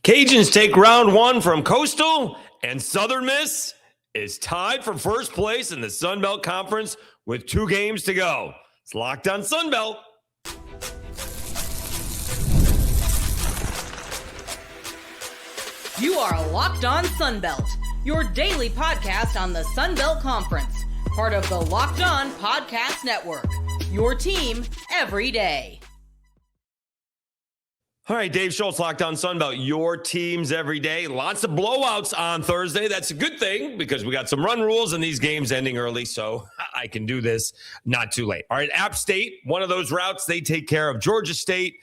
Cajuns take round one from Coastal, and Southern Miss is tied for first place in the Sun Belt Conference with 2 games to go. It's Locked on Sun Belt. You are Locked on Sun Belt, your daily podcast on the Sun Belt Conference, part of the Locked on Podcast Network, your team every day. All right, Dave Schultz, Locked on Sun Belt, your teams every day. Lots of blowouts on Thursday. That's a good thing because we got some run rules and these games ending early, so I can do this not too late. All right, App State, one of those routes, they take care of Georgia State,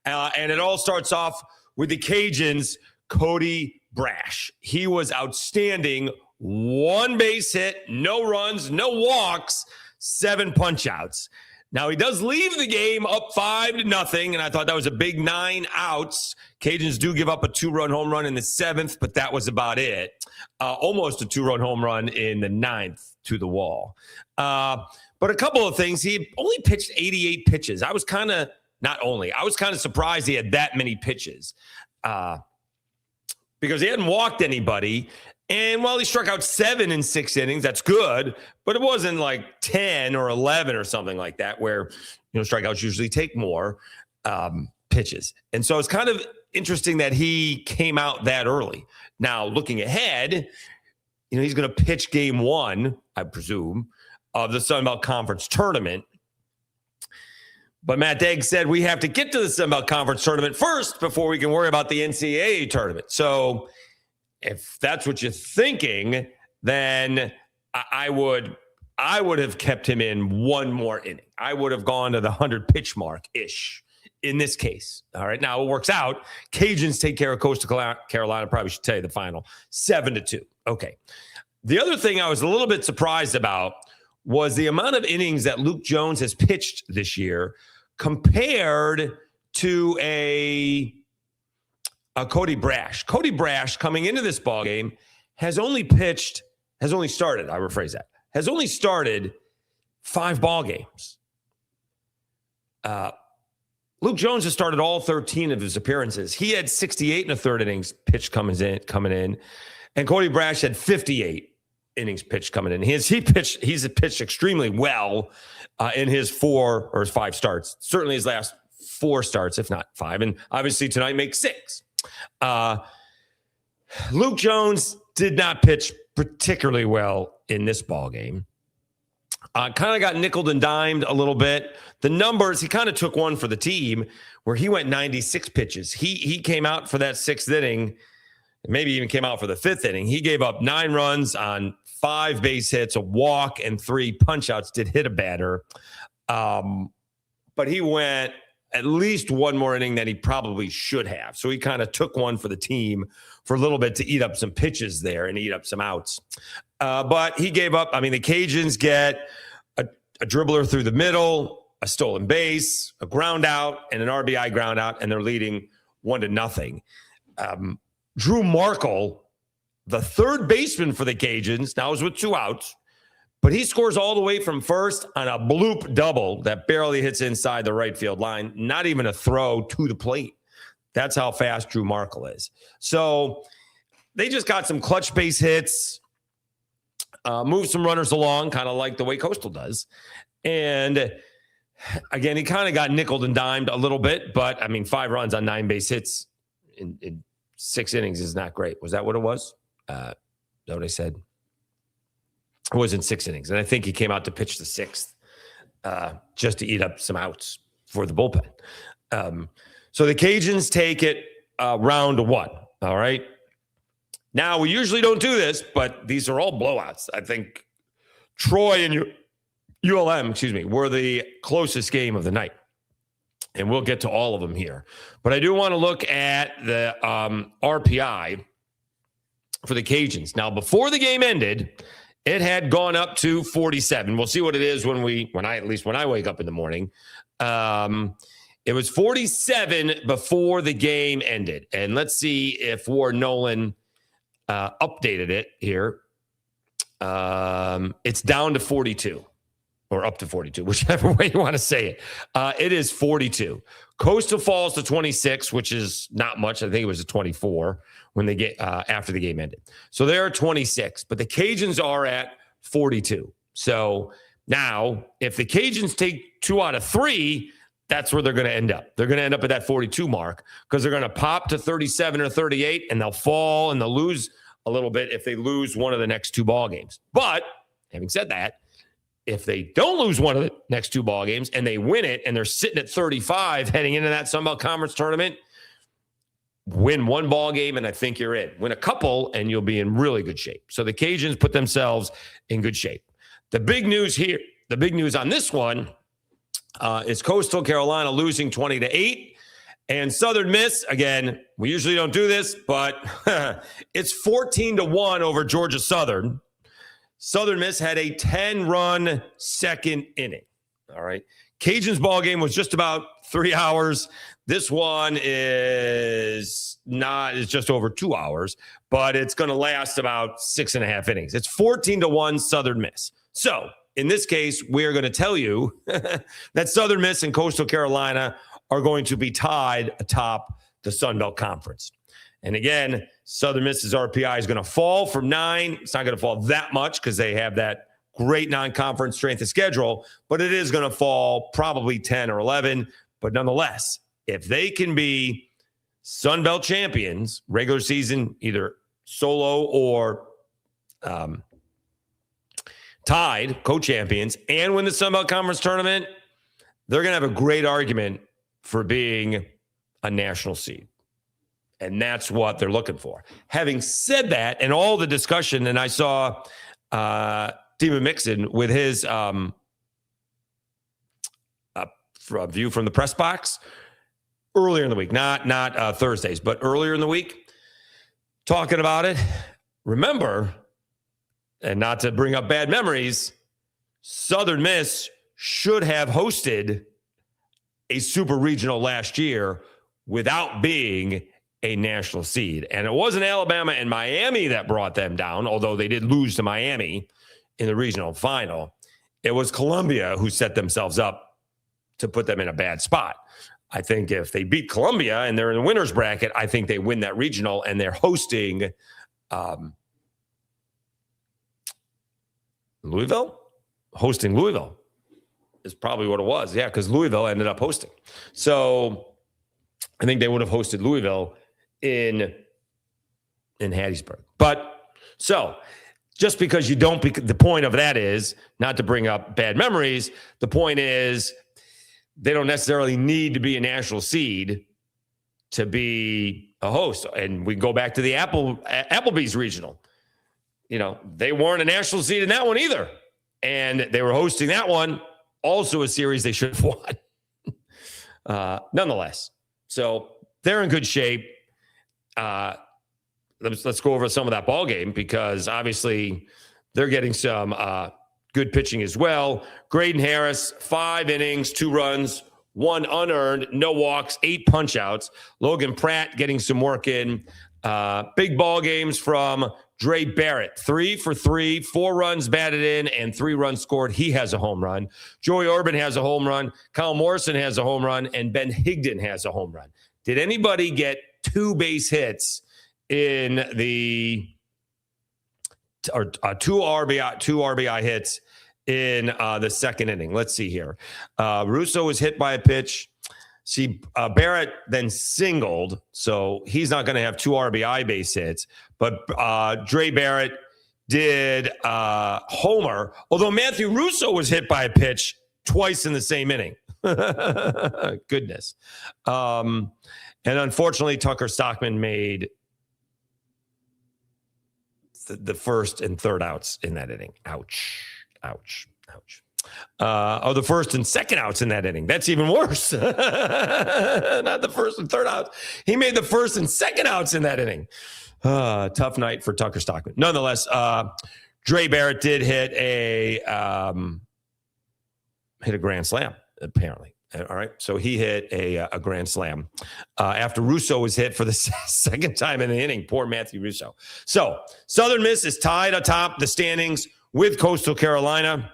and it all starts off with the Cajuns, Cody Brasch. He was outstanding. 1 base hit, no runs, no walks, 7 punch outs. Now, he does leave the game up 5-0, and I thought that was a big 9 outs. Cajuns do give up a 2-run home run in the 7th, but that was about it. Almost a 2-run home run in the 9th to the wall. But a couple of things. He only pitched 88 pitches. I was kind of surprised he had that many pitches because he hadn't walked anybody. And while he struck out 7 in 6 innings, that's good, but it wasn't like 10 or 11 or something like that where, strikeouts usually take more pitches. And so it's kind of interesting that he came out that early. Now, looking ahead, he's going to pitch game 1, I presume, of the Sun Belt Conference tournament. But Matt Degg said we have to get to the Sun Belt Conference tournament first before we can worry about the NCAA tournament. So if that's what you're thinking, then I would have kept him in 1 more inning. I would have gone to the 100-pitch mark-ish in this case. All right, now it works out. Cajuns take care of Coastal Carolina. Probably should tell you the final, 7-2. Okay. The other thing I was a little bit surprised about was the amount of innings that Luke Jones has pitched this year compared to a Cody Brasch. Cody Brasch, coming into this ballgame, has only started 5 ball games. Luke Jones has started all 13 of his appearances. He had 68 1/3 innings pitched coming in, and Cody Brasch had 58 innings pitched coming in. He's pitched extremely well in his 4 or 5 starts. Certainly his last 4 starts, if not 5, and obviously tonight makes 6. Luke Jones did not pitch particularly well in this ball game. Kind of got nickeled and dimed a little bit. The numbers, he kind of took one for the team where he went 96 pitches. He came out for that 6th inning, maybe even came out for the 5th inning. He gave up 9 runs on 5 base hits, a walk, and 3 punch outs. Did hit a batter. But he went at least 1 more inning than he probably should have. So he kind of took one for the team for a little bit to eat up some pitches there and eat up some outs. But he gave up. I mean, the Cajuns get a dribbler through the middle, a stolen base, a ground out, and an RBI ground out, and they're leading 1-0. Drew Markle, the 3rd baseman for the Cajuns, now is with 2 outs, but he scores all the way from first on a bloop double that barely hits inside the right field line. Not even a throw to the plate. That's how fast Drew Markle is. So they just got some clutch base hits, moved some runners along, kind of like the way Coastal does. And again, he kind of got nickeled and dimed a little bit, but 5 runs on 9 base hits in 6 innings is not great. Was that what it was? Is that what I said? It was in 6 innings, and I think he came out to pitch the 6th just to eat up some outs for the bullpen. So the Cajuns take it round 1, all right? Now, we usually don't do this, but these are all blowouts. I think Troy and ULM, were the closest game of the night, and we'll get to all of them here. But I do want to look at the RPI for the Cajuns. Now, before the game ended, it had gone up to 47. We'll see what it is when I wake up in the morning. It was 47 before the game ended. And let's see if Ward Nolan updated it here. It's down to 42. or up to 42, whichever way you want to say it. It is 42. Coastal falls to 26, which is not much. I think it was a 24 when they get after the game ended. So they're 26, but the Cajuns are at 42. So now, if the Cajuns take 2 out of 3, that's where they're going to end up. They're going to end up at that 42 mark because they're going to pop to 37 or 38, and they'll fall and they'll lose a little bit if they lose one of the next 2 ball games. But having said that, if they don't lose one of the next 2 ball games and they win it and they're sitting at 35 heading into that Sun Belt Conference tournament, win 1 ball game and I think you're in. Win a couple and you'll be in really good shape. So the Cajuns put themselves in good shape. The big news here, the big news on this one is Coastal Carolina losing 20-8. And Southern Miss, again, we usually don't do this, but it's 14-1 over Georgia Southern. Southern Miss had a 10-run second inning. All right. Cajuns ball game was just about 3 hours. This one is just over 2 hours, but it's going to last about 6.5 innings. It's 14-1 Southern Miss. So in this case, we're going to tell you that Southern Miss and Coastal Carolina are going to be tied atop the Sun Belt Conference. And again, Southern Miss's RPI is going to fall from 9. It's not going to fall that much because they have that great non-conference strength of schedule, but it is going to fall probably 10 or 11. But nonetheless, if they can be Sun Belt champions, regular season, either solo or tied, co-champions, and win the Sun Belt Conference tournament, they're going to have a great argument for being a national seed. And that's what they're looking for. Having said that, and all the discussion, and I saw Steven Mixon with his view from the press box earlier in the week, not Thursdays, but earlier in the week, talking about it. Remember, and not to bring up bad memories, Southern Miss should have hosted a super regional last year without being a national seed. And it wasn't Alabama and Miami that brought them down, although they did lose to Miami in the regional final. It was Columbia who set themselves up to put them in a bad spot. I think if they beat Columbia and they're in the winner's bracket, I think they win that regional, and they're hosting Louisville? Hosting Louisville is probably what it was. Yeah, because Louisville ended up hosting. So I think they would have hosted Louisville in Hattiesburg. But so just because you don't, the point of that is not to bring up bad memories. The point is they don't necessarily need to be a national seed to be a host. And we go back to the Applebee's regional. You know, they weren't a national seed in that one either. And they were hosting that one, also a series they should have won. Nonetheless, so they're in good shape. Let's go over some of that ball game because obviously they're getting some good pitching as well. Graydon Harris, 5 innings, 2 runs, 1 unearned, no walks, 8 punch outs. Logan Pratt getting some work in. Big ball games from Drey Barrett, 3 for 3, 4 runs batted in, and 3 runs scored. He has a home run. Joey Urban has a home run. Kyle Morrison has a home run, and Ben Higdon has a home run. Did anybody get 2 base hits in the or 2 RBI hits in the second inning? Let's see here. Russo was hit by a pitch. See, Barrett then singled, so he's not going to have 2 RBI base hits. But Drey Barrett did homer, although Matthew Russo was hit by a pitch twice in the same inning. Goodness. And unfortunately, Tucker Stockman made the first and third outs in that inning. Ouch, ouch, ouch. The first and second outs in that inning. That's even worse. Not the first and third outs. He made the first and second outs in that inning. Tough night for Tucker Stockman. Nonetheless, Drey Barrett did hit a grand slam, apparently. All right. So he hit a grand slam after Russo was hit for the second time in the inning. Poor Matthew Russo. So Southern Miss is tied atop the standings with Coastal Carolina.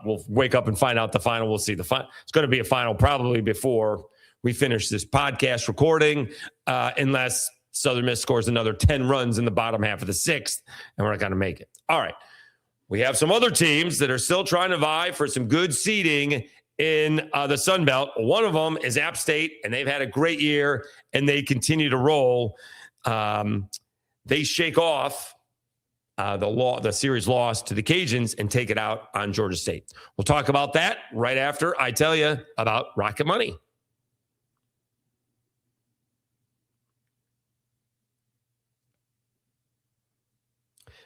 We'll wake up and find out the final. We'll see the final. It's going to be a final probably before we finish this podcast recording, unless Southern Miss scores another 10 runs in the bottom half of the sixth, and we're not going to make it. All right. We have some other teams that are still trying to vie for some good seeding in the Sun Belt. One of them is App State, and they've had a great year, and they continue to roll. They shake off the series loss to the Cajuns and take it out on Georgia State. We'll talk about that right after I tell you about Rocket Money.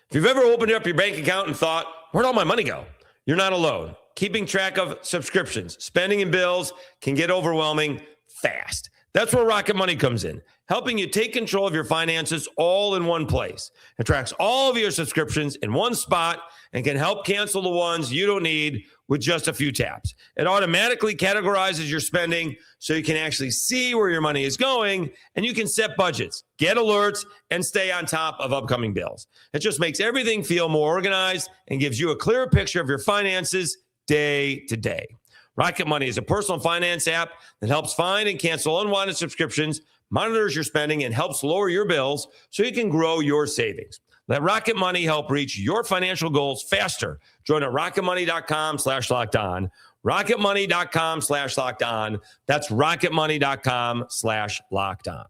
If you've ever opened up your bank account and thought, where'd all my money go? You're not alone. Keeping track of subscriptions, spending, and bills can get overwhelming fast. That's where Rocket Money comes in, helping you take control of your finances all in one place. It tracks all of your subscriptions in one spot and can help cancel the ones you don't need with just a few taps. It automatically categorizes your spending so you can actually see where your money is going, and you can set budgets, get alerts, and stay on top of upcoming bills. It just makes everything feel more organized and gives you a clearer picture of your finances day to day. Rocket Money is a personal finance app that helps find and cancel unwanted subscriptions, monitors your spending, and helps lower your bills so you can grow your savings. Let Rocket Money help reach your financial goals faster. Join at rocketmoney.com/lockedon. rocketmoney.com/lockedon. That's rocketmoney.com/lockedon.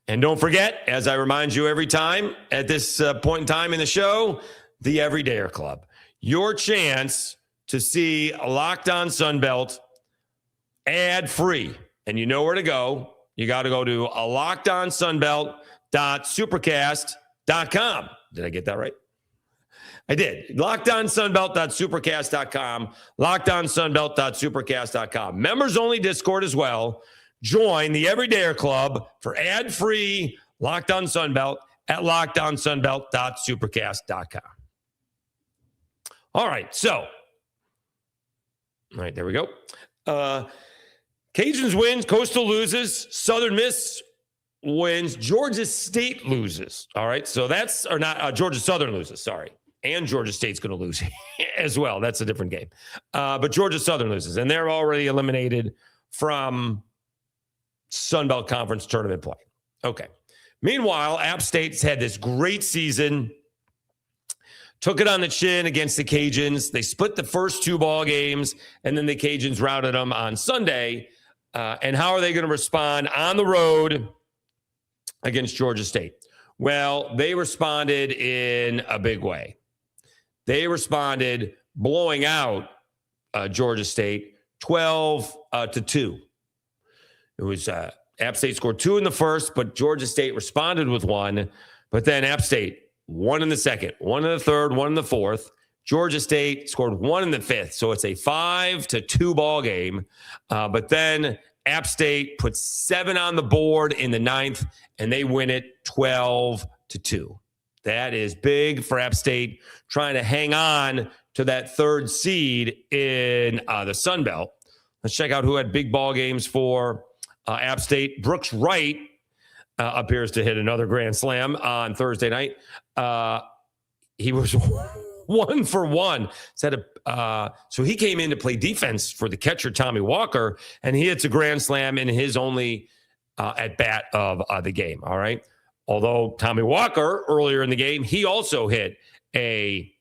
And don't forget, as I remind you every time at this point in time in the show, the Everydayer Club. Your chance to see Locked On Sunbelt ad-free. And you know where to go. You got to go to lockedonsunbelt.supercast.com. Did I get that right? I did. lockedonsunbelt.supercast.com. lockedonsunbelt.supercast.com. Members only Discord as well. Join the Everydayer Club for ad-free Locked On Sunbelt at lockedonsunbelt.supercast.com. All right, there we go. Cajuns wins, Coastal loses, Southern Miss wins, Georgia State loses. All right, so that's, or not, Georgia Southern loses, sorry. And Georgia State's going to lose as well. That's a different game. But Georgia Southern loses, and they're already eliminated from Sun Belt Conference tournament play. Okay. Meanwhile, App State's had this great season, took it on the chin against the Cajuns. They split the first two ball games, and then the Cajuns routed them on Sunday. And how are they going to respond on the road against Georgia State? Well, they responded in a big way. They responded blowing out Georgia State 12-2. It was App State scored 2 in the first, but Georgia State responded with 1. But then App State 1 in the second, 1 in the third, 1 in the fourth. Georgia State scored 1 in the fifth. So it's a 5-2 ball game. But then App State put 7 on the board in the ninth, and they win it 12-2. That is big for App State trying to hang on to that third seed in the Sun Belt. Let's check out who had big ball games for App State. Brooks Wright appears to hit another grand slam on Thursday night. He was 1 for 1. So he came in to play defense for the catcher, Tommy Walker, and he hits a grand slam in his only at bat of the game. All right. Although Tommy Walker earlier in the game, he also hit a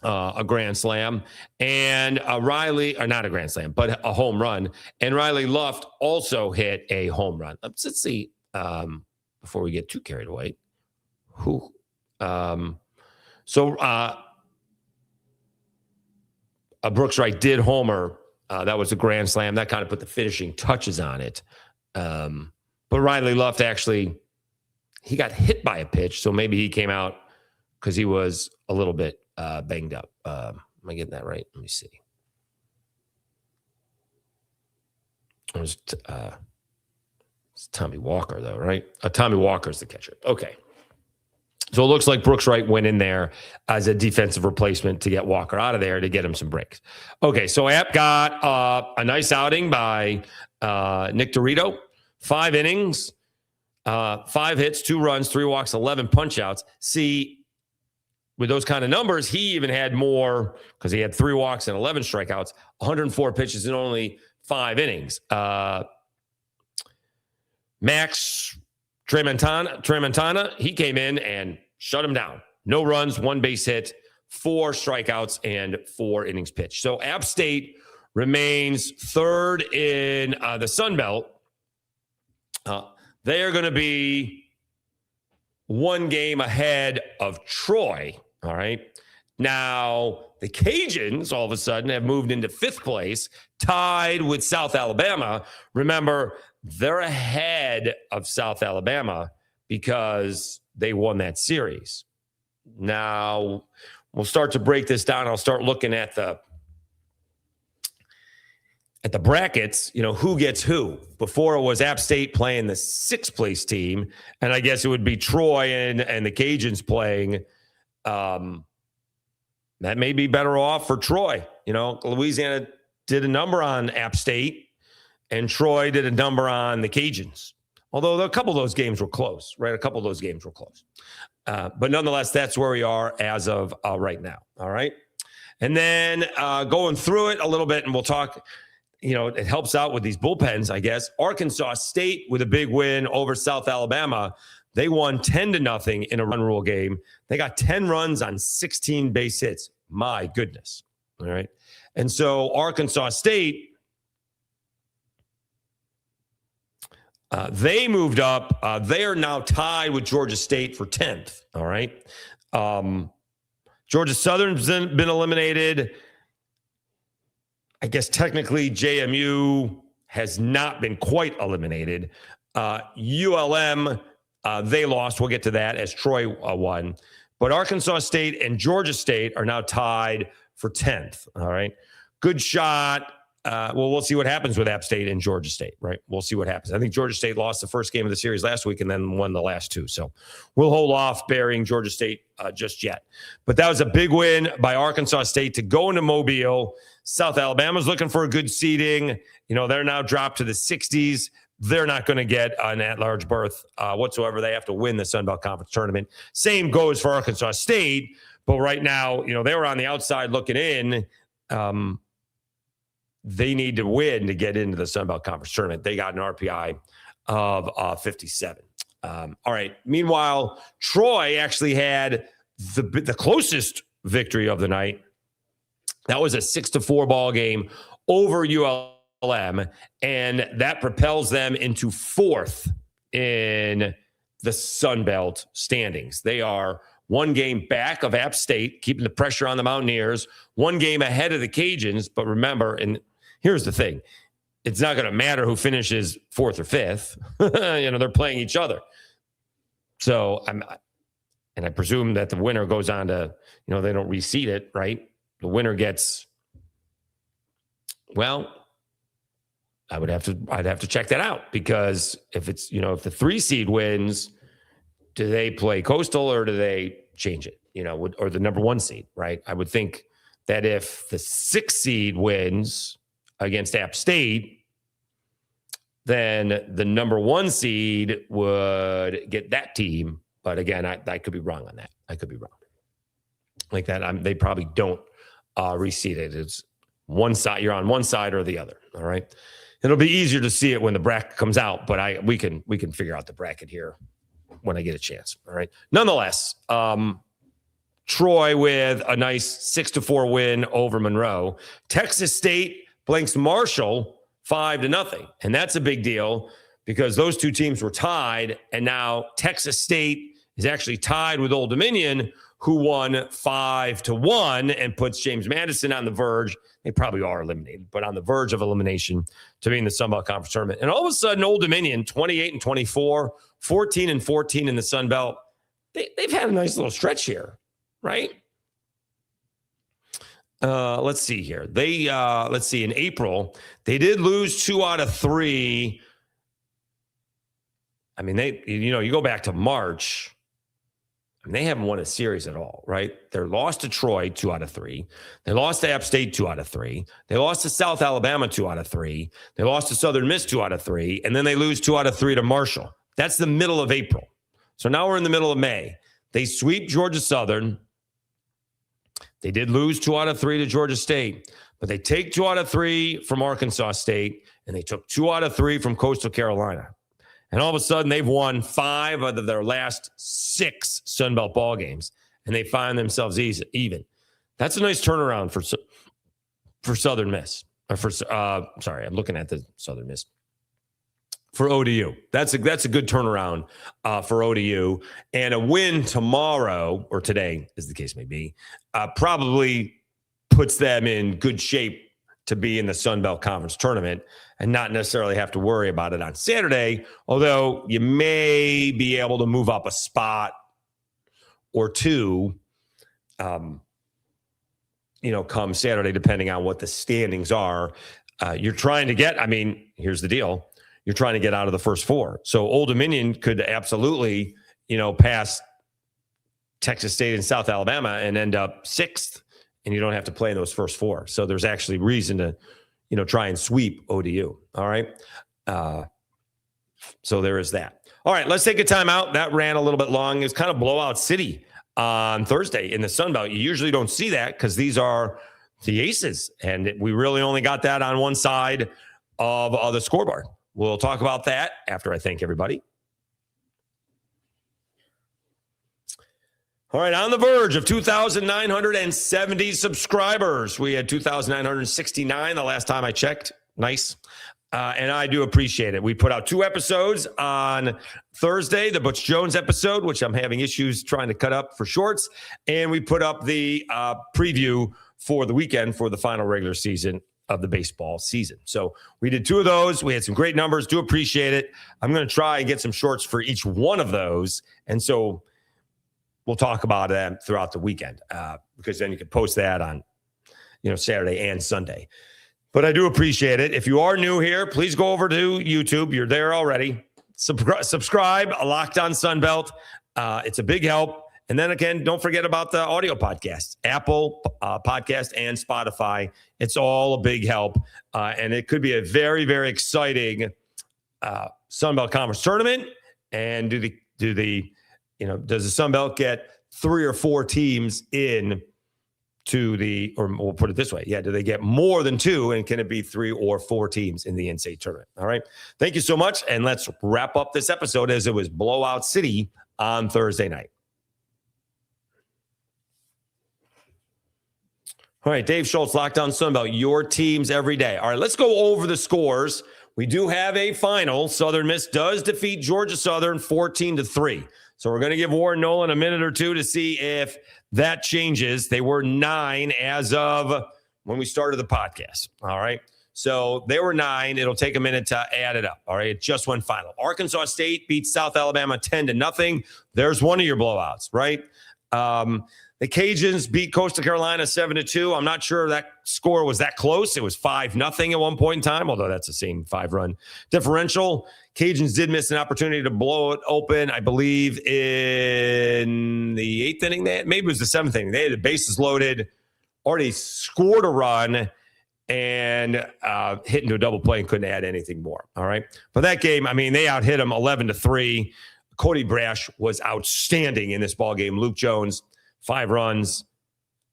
grand slam, and Riley, or not a grand slam, but a home run. And Riley Luft also hit a home run. Let's see, before we get too carried away, Brooks Wright did homer. That was a grand slam. That kind of put the finishing touches on it. But Riley Luft actually, he got hit by a pitch, so maybe he came out because he was a little bit banged up. Am I getting that right? Let me see. It's Tommy Walker, though, right? Tommy Walker's the catcher. Okay. So it looks like Brooks Wright went in there as a defensive replacement to get Walker out of there to get him some breaks. Okay, so App got a nice outing by Nick Dorito. 5 innings, 5 hits, 2 runs, 3 walks, 11 punch outs. See, with those kind of numbers, he even had more because he had 3 walks and 11 strikeouts, 104 pitches in only 5 innings. Max Tramontana, he came in and shut him down. No runs, 1 base hit, 4 strikeouts, and 4 innings pitched. So App State remains third in the Sun Belt. They are going to be 1 game ahead of Troy. All right. Now, the Cajuns all of a sudden have moved into 5th place, tied with South Alabama. Remember, they're ahead of South Alabama because they won that series. Now, we'll start to break this down. I'll start looking at the brackets, who gets who. Before it was App State playing the 6th place team, and I guess it would be Troy and the Cajuns playing. That may be better off for Troy. Louisiana did a number on App State, and Troy did a number on the Cajuns. Although a couple of those games were close, right? A couple of those games were close. But nonetheless, that's where we are as of right now. All right. And then going through it a little bit, and we'll talk. It helps out with these bullpens, I guess. Arkansas State with a big win over South Alabama. They won 10-0 in a run rule game. They got 10 runs on 16 base hits. My goodness. All right. And so Arkansas State, they moved up. They are now tied with Georgia State for 10th. All right. Georgia Southern's been eliminated. I guess technically JMU has not been quite eliminated. ULM, they lost. We'll get to that as Troy won. But Arkansas State and Georgia State are now tied for 10th. All right. Good shot. We'll see what happens with App State and Georgia State, right? We'll see what happens. I think Georgia State lost the first game of the series last week and then won the last 2. So we'll hold off burying Georgia State just yet. But that was a big win by Arkansas State to go into Mobile. South Alabama's looking for a good seeding. They're now dropped to the 60s. They're not going to get an at-large berth whatsoever. They have to win the Sun Belt Conference tournament. Same goes for Arkansas State. But right now, they were on the outside looking in. They need to win to get into the Sun Belt Conference tournament. They got an RPI of 57. All right. Meanwhile, Troy actually had the closest victory of the night. That was a 6-4 ball game over ULM, and that propels them into 4th in the Sun Belt standings. They are 1 game back of App State, keeping the pressure on the Mountaineers, 1 game ahead of the Cajuns. But remember, and here's the thing, it's not going to matter who finishes 4th or 5th. They're playing each other. So I presume that the winner goes on to, they don't reseed it, right? The winner gets, well, I'd have to check that out, because if it's, if the 3 seed wins, do they play Coastal or do they change it, or the number 1 seed, right? I would think that if the 6 seed wins against App State, then the number 1 seed would get that team. But again, I could be wrong on that. I could be wrong. Like that, they probably don't reseed it. It's one side. You're on one side or the other. All right. It'll be easier to see it when the bracket comes out, but we can figure out the bracket here when I get a chance. All right. Nonetheless, Troy with a nice 6-4 win over Monroe. Texas State blanks Marshall 5-0. And that's a big deal because those 2 teams were tied. And now Texas State is actually tied with Old Dominion, who won 5-1 and puts James Madison on the verge. They probably are eliminated, but on the verge of elimination to be in the Sun Belt Conference tournament. And all of a sudden, Old Dominion, 28-24, 14-14 in the Sun Belt. They've had a nice little stretch here, right? Let's see here. Let's see. In April, they did lose 2 out of 3. I mean, you go back to March. They haven't won a series at all, right? They're lost to Troy 2 out of 3. They lost to App State 2 out of 3. They lost to South Alabama 2 out of 3. They lost to Southern Miss 2 out of 3. And then they lose 2 out of 3 to Marshall. That's the middle of April. So now we're in the middle of May. They sweep Georgia Southern. They did lose 2 out of 3 to Georgia State, but they take 2 out of 3 from Arkansas State, and they took 2 out of 3 from Coastal Carolina. And all of a sudden, they've won 5 out of their last 6 Sun Belt ball games, and they find themselves even. That's a nice turnaround for Southern Miss. I'm looking at the Southern Miss. For ODU. That's a good turnaround for ODU. And a win tomorrow, or today, as the case may be, probably puts them in good shape to be in the Sun Belt Conference tournament and not necessarily have to worry about it on Saturday, although you may be able to move up a spot or two, come Saturday, depending on what the standings are. You're trying to get, here's the deal. You're trying to get out of the first 4. So Old Dominion could absolutely, pass Texas State and South Alabama and end up 6th, and you don't have to play in those first 4. So there's actually reason to, try and sweep ODU. All right. So there is that. All right, let's take a timeout. That ran a little bit long. It's kind of blowout city on Thursday in the Sun Belt. You usually don't see that because these are the aces, and we really only got that on one side of the scoreboard. We'll talk about that after I thank everybody. All right, on the verge of 2,970 subscribers. We had 2,969 the last time I checked. Nice. And I do appreciate it. We put out 2 episodes on Thursday, the Butch Jones episode, which I'm having issues trying to cut up for shorts. And we put up the preview for the weekend for the final regular season of the baseball season. So we did 2 of those. We had some great numbers. Do appreciate it. I'm going to try and get some shorts for each one of those. And so we'll talk about them throughout the weekend because then you can post that on, Saturday and Sunday. But I do appreciate it. If you are new here, please go over to YouTube. You're there already. Subscribe, Locked On Sunbelt. It's a big help. And then again, don't forget about the audio podcasts, Apple Podcast and Spotify. It's all a big help. And it could be a very, very exciting Sun Belt Conference tournament. And does the Sun Belt get 3 or 4 teams in to or we'll put it this way. Yeah. Do they get more than 2? And can it be 3 or 4 teams in the NCAA tournament? All right. Thank you so much. And let's wrap up this episode as it was blowout city on Thursday night. All right, Dave Schultz, Locked On Sunbelt, your teams every day. All right, let's go over the scores. We do have a final. Southern Miss does defeat Georgia Southern 14-3. So we're going to give Warren Nolan a minute or 2 to see if that changes. They were 9 as of when we started the podcast. All right, so they were 9. It'll take a minute to add it up. All right, it just went final. Arkansas State beats South Alabama 10-0. There's one of your blowouts, right? The Cajuns beat Coastal Carolina 7-2. I'm not sure that score was that close. It was 5-0 at one point in time, although that's the same 5-run differential. Cajuns did miss an opportunity to blow it open, I believe, in the 8th inning. Maybe it was the 7th inning. They had the bases loaded, already scored a run, and hit into a double play and couldn't add anything more. All right. But that game, they out-hit them 11-3. Cody Brasch was outstanding in this ball game. Luke Jones, 5 runs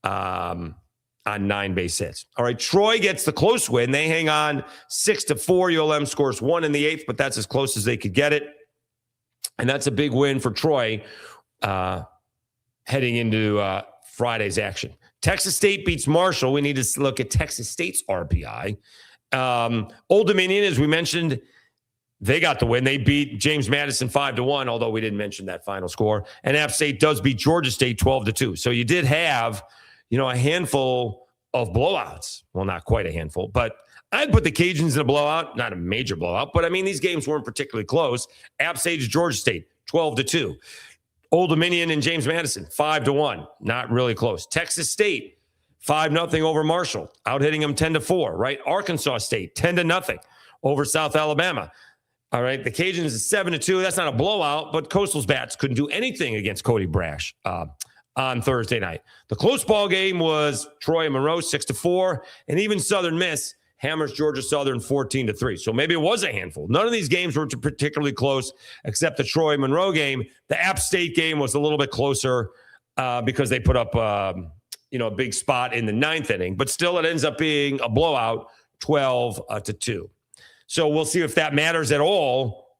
on 9 base hits. All right, Troy gets the close win. They hang on 6-4. ULM scores 1 in the 8th, but that's as close as they could get it. And that's a big win for Troy heading into Friday's action. Texas State beats Marshall. We need to look at Texas State's RPI. Old Dominion, as we mentioned, they got the win. They beat James Madison 5-1, although we didn't mention that final score. And App State does beat Georgia State 12-2. So you did have, a handful of blowouts. Well, not quite a handful, but I'd put the Cajuns in a blowout, not a major blowout, but these games weren't particularly close. App State, Georgia State 12-2. Old Dominion and James Madison 5-1, not really close. Texas State 5-0 over Marshall, out-hitting them 10-4, right? Arkansas State 10-0 over South Alabama. All right, the Cajuns is 7-2. That's not a blowout, but Coastal's bats couldn't do anything against Cody Brasch on Thursday night. The close ball game was Troy and Monroe 6-4, and even Southern Miss hammers Georgia Southern 14-3. So maybe it was a handful. None of these games were particularly close, except the Troy Monroe game. The App State game was a little bit closer because they put up a big spot in the 9th inning, but still it ends up being a blowout, 12-2. So we'll see if that matters at all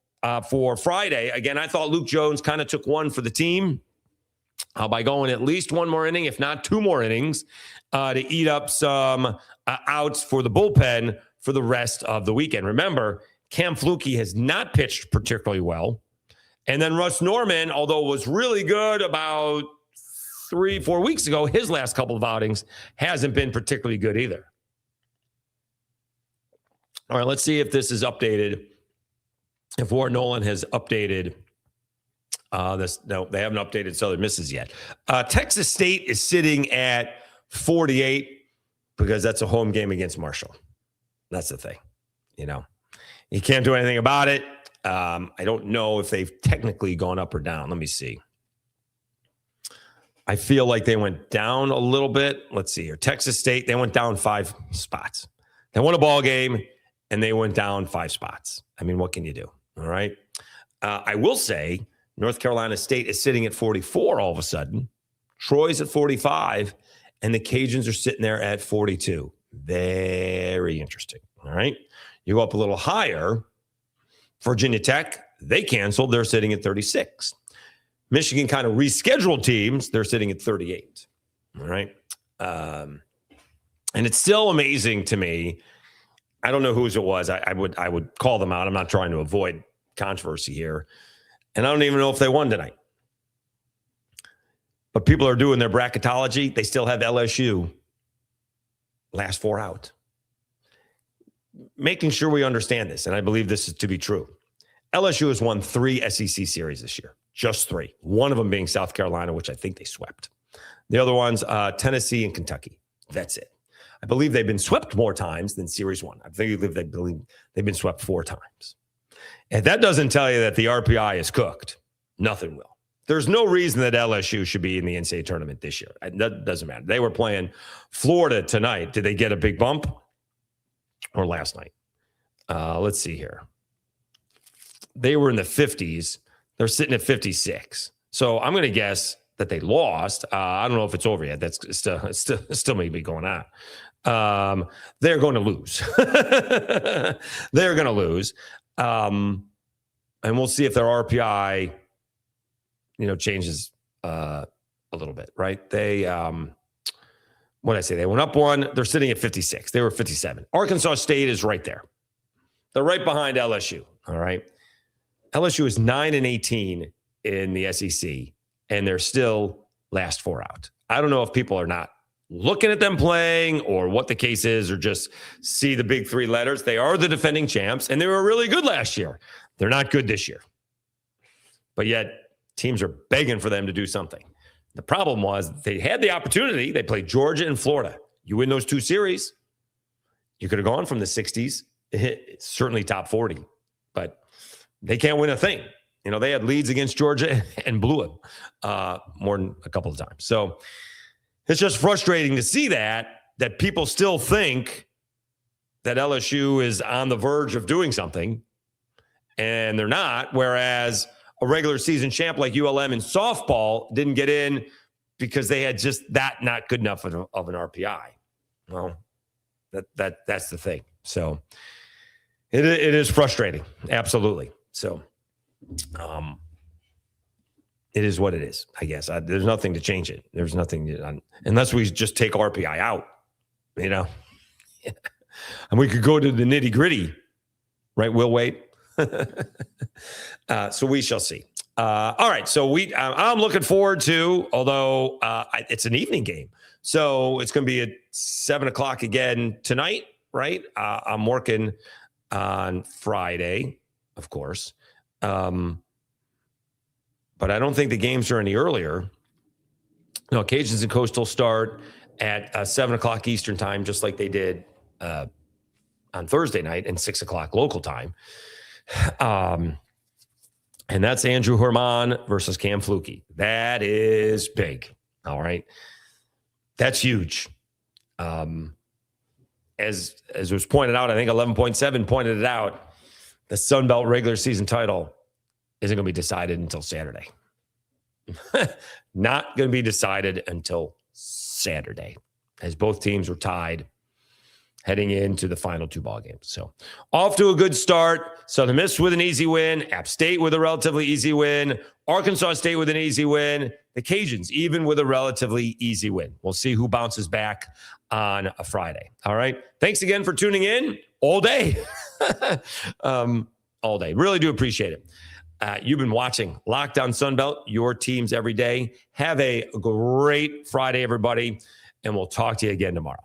for Friday. Again, I thought Luke Jones kind of took one for the team by going at least one more inning, if not 2 more innings, to eat up some outs for the bullpen for the rest of the weekend. Remember, Cam Flukie has not pitched particularly well. And then Russ Norman, although was really good about 3-4 weeks ago, his last couple of outings hasn't been particularly good either. All right, let's see if this is updated. If Warren Nolan has updated this. No, they haven't updated Southern Misses yet. Texas State is sitting at 48 because that's a home game against Marshall. That's the thing. You can't do anything about it. I don't know if they've technically gone up or down. Let me see. I feel like they went down a little bit. Let's see here. Texas State, they went down 5 spots. They won a ball game, and they went down 5 spots. I mean, what can you do? All right. I will say North Carolina State is sitting at 44 all of a sudden. Troy's at 45, and the Cajuns are sitting there at 42. Very interesting. All right. You go up a little higher. Virginia Tech, they canceled. They're sitting at 36. Michigan kind of rescheduled teams. They're sitting at 38. All right. And it's still amazing to me. I don't know whose it was. I would call them out. I'm not trying to avoid controversy here. And I don't even know if they won tonight. But people are doing their bracketology. They still have LSU last 4 out. Making sure we understand this, and I believe this is to be true. LSU has won 3 SEC series this year. Just 3. One of them being South Carolina, which I think they swept. The other ones, Tennessee and Kentucky. That's it. I believe they've been swept more times than Series 1. I think they've been swept 4 times. If that doesn't tell you that the RPI is cooked, nothing will. There's no reason that LSU should be in the NCAA tournament this year. That doesn't matter. They were playing Florida tonight. Did they get a big bump? Or last night? Let's see here. They were in the 50s. They're sitting at 56. So I'm going to guess that they lost. I don't know if it's over yet. That's still maybe going on. They're going to lose. They're going to lose. And we'll see if their RPI, changes a little bit, right? They, what did I say? They went up 1. They're sitting at 56. They were 57. Arkansas State is right there. They're right behind LSU. All right. LSU is 9-18 in the SEC, and they're still last 4 out. I don't know if people are not looking at them playing or what the case is, or just see the big 3 letters. They are the defending champs, and they were really good last year. They're not good this year. But yet, teams are begging for them to do something. The problem was they had the opportunity. They played Georgia and Florida. You win those 2 series, you could have gone from the 60s, certainly top 40. But they can't win a thing. They had leads against Georgia and blew them more than a couple of times. So it's just frustrating to see that people still think that LSU is on the verge of doing something, and they're not. Whereas a regular season champ like ULM in softball didn't get in because they had just not good enough of an RPI. Well, that's the thing. So it is frustrating. Absolutely. So it is what it is, I guess. There's nothing to change it. There's nothing unless we just take RPI out, and we could go to the nitty gritty, right? We'll wait. So we shall see. All right. So I'm looking forward to, although it's an evening game, so it's going to be at 7:00 again tonight, right? I'm working on Friday, of course. But I don't think the games are any earlier. No, Cajuns and Coastal start at 7:00 Eastern time, just like they did on Thursday night, and 6:00 local time. And that's Andrew Herman versus Cam Flukie. That is big. All right. That's huge. As was pointed out, I think 11.7 pointed it out, the Sun Belt regular season title isn't going to be decided until Saturday. Not going to be decided until Saturday, as both teams were tied heading into the final 2 ball games. So off to a good start. Southern Miss with an easy win. App State with a relatively easy win. Arkansas State with an easy win. The Cajuns even with a relatively easy win. We'll see who bounces back on a Friday. All right. Thanks again for tuning in all day. All day. Really do appreciate it. You've been watching Locked On Sunbelt, your teams every day. Have a great Friday, everybody, and we'll talk to you again tomorrow.